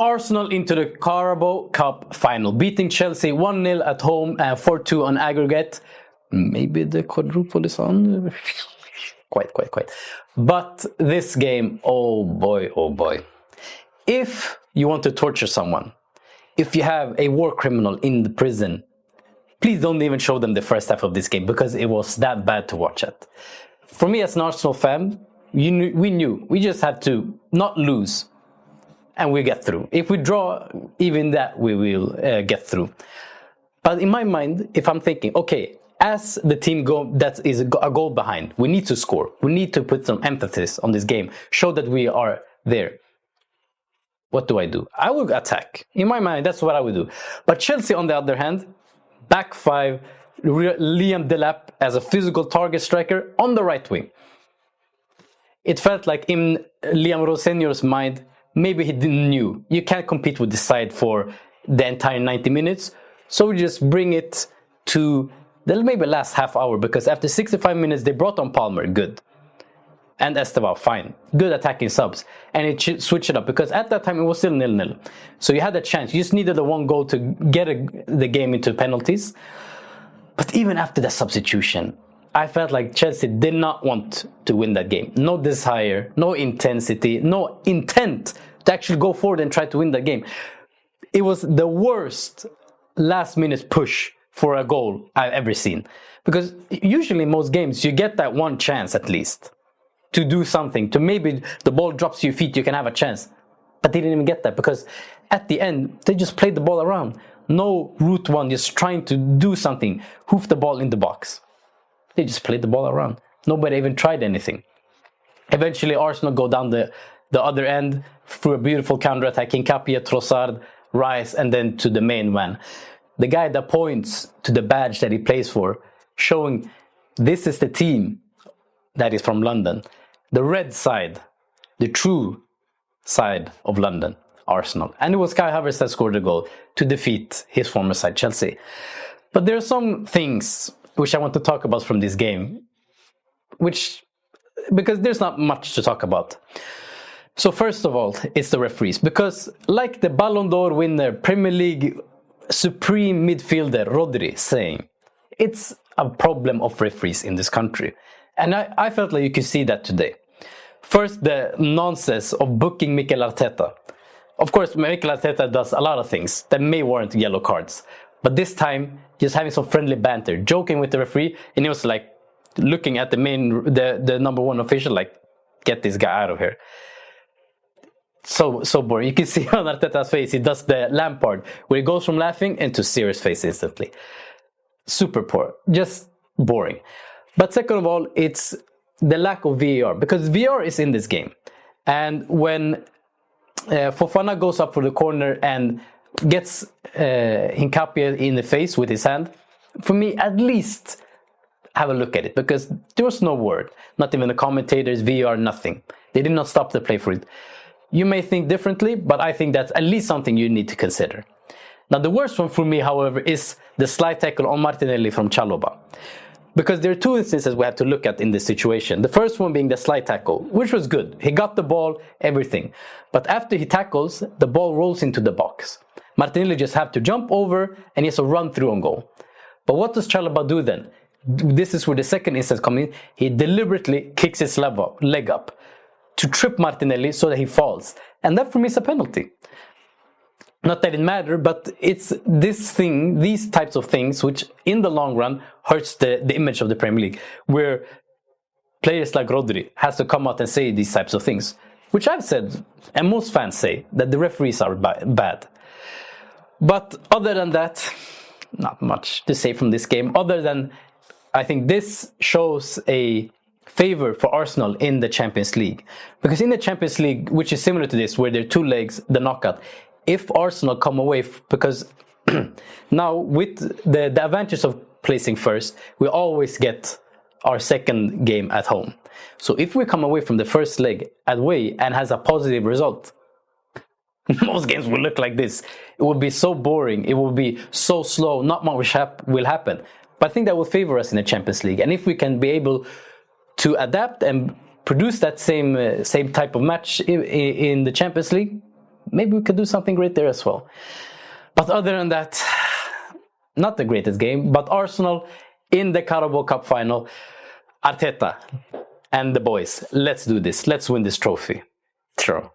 Arsenal into the Carabao Cup final, beating Chelsea 1-0 at home and 4-2 on aggregate. Maybe the quadruple is on. Quite. But this game, oh boy. If you want to torture someone, if you have a war criminal in the prison, please don't even show them the first half of this game, because it was that bad to watch it. For me as an Arsenal fan, we knew we just had to not lose and we get through. If we draw, even that we will get through. But in my mind, if I'm thinking, okay, as the team that is a goal behind, we need to score. We need to put some emphasis on this game, show that we are there. What do? I will attack. In my mind, that's what I would do. But Chelsea, on the other hand, back five, Liam Delap as a physical target striker on the right wing. It felt like in Liam Rosenio's mind, maybe he didn't knew. You can't compete with this side for the entire 90 minutes. So we just bring it to the maybe last half hour, because after 65 minutes, they brought on Palmer, good. And Esteban, fine. Good attacking subs. And it switched it up, because at that time it was still 0-0. So you had a chance. You just needed the one goal to get the game into penalties. But even after the substitution, I felt like Chelsea did not want to win that game. No desire, no intensity, no intent to actually go forward and try to win that game. It was the worst last-minute push for a goal I've ever seen. Because usually in most games, you get that one chance at least to do something, to maybe the ball drops to your feet, you can have a chance. But they didn't even get that, because at the end, they just played the ball around. No route one, just trying to do something, hoof the ball in the box. They just played the ball around. Nobody even tried anything. Eventually, Arsenal go down the other end through a beautiful counter-attack. Nkapia, Trossard, Rice, and then to the main man. The guy that points to the badge that he plays for, showing this is the team that is from London. The red side, the true side of London, Arsenal. And it was Kai Havertz that scored the goal to defeat his former side, Chelsea. But there are some things which I want to talk about from this game, because there's not much to talk about. So first of all, it's the referees. Because like the Ballon d'Or winner, Premier League supreme midfielder Rodri saying, it's a problem of referees in this country. And I felt like you could see that today. First, the nonsense of booking Mikel Arteta. Of course, Mikel Arteta does a lot of things that may warrant yellow cards. But this time, just having some friendly banter, joking with the referee, and he was like looking at the number one official, like, get this guy out of here. So boring. You can see on Arteta's face, he does the Lampard, where he goes from laughing into serious face instantly. Super poor. Just boring. But second of all, it's the lack of VAR, because VAR is in this game. And when Fofana goes up for the corner and gets Nkapia in the face with his hand, for me, at least have a look at it, because there was no word. Not even the commentators, VAR, nothing. They did not stop the play for it. You may think differently, but I think that's at least something you need to consider. Now, the worst one for me, however, is the slide tackle on Martinelli from Chalobah. Because there are two instances we have to look at in this situation. The first one being the slide tackle, which was good. He got the ball, everything. But after he tackles, the ball rolls into the box. Martinelli just have to jump over and he has to run through on goal. But what does Chalobah do then? This is where the second instance comes in. He deliberately kicks his leg up to trip Martinelli so that he falls. And that for me is a penalty. Not that it matters, but it's these types of things which in the long run hurts the image of the Premier League, where players like Rodri has to come out and say these types of things, which I've said, and most fans say, that the referees are bad. But other than that, not much to say from this game, other than I think this shows a favor for Arsenal in the Champions League. Because in the Champions League, which is similar to this, where there are two legs, the knockout, if Arsenal come away, because now with the advantage of placing first, we always get our second game at home. So if we come away from the first leg away and has a positive result, most games will look like this. It will be so boring. It will be so slow. Not much will happen. But I think that will favor us in the Champions League. And if we can be able to adapt and produce that same type of match in the Champions League, maybe we could do something great there as well. But other than that, not the greatest game, but Arsenal in the Carabao Cup final. Arteta and the boys, let's do this. Let's win this trophy. Sure.